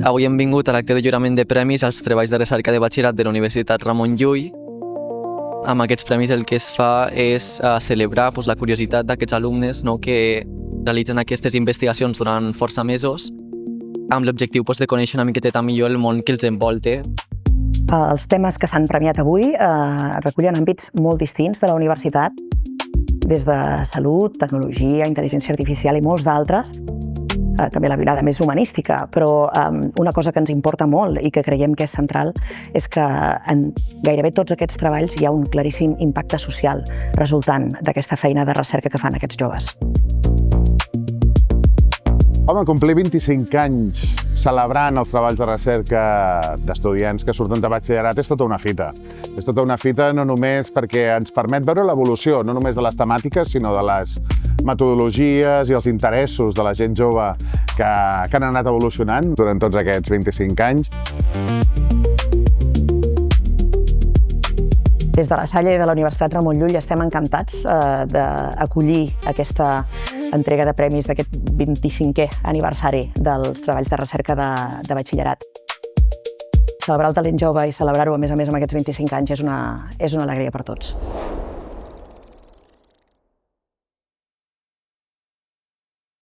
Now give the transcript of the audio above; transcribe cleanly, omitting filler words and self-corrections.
Avui hem vingut a l'acte de lliurament de premis als treballs de recerca de batxillerat de la Universitat Ramon Llull. Amb aquests premis el que es fa és celebrar la curiositat d'aquests alumnes que realitzen aquestes investigacions durant força mesos amb l'objectiu de conèixer una miqueta millor el món que els envolta. Els temes que s'han premiat avui recullen àmbits molt distints de la universitat, des de salut, tecnologia, intel·ligència artificial i molts d'altres, també la mirada més humanística, però una cosa que ens importa molt i que creiem que és central és que en gairebé tots aquests treballs hi ha un claríssim impacte social resultant d'aquesta feina de recerca que fan aquests joves. Home, complir 25 anys celebrant els treballs de recerca d'estudiants que surten de batxillerat és tota una fita. És tota una fita no només perquè ens permet veure l'evolució, no només de les temàtiques, sinó de les metodologies i els interessos de la gent jove que han anat evolucionant durant tots aquests 25 anys. Des de la Salle i de la Universitat Ramon Llull estem encantats d'acollir aquesta entrega de premis d'aquest 25è aniversari dels treballs de recerca de batxillerat. Celebrar el talent jove i celebrar-ho, a més amb aquests 25 anys, és una alegria per tots.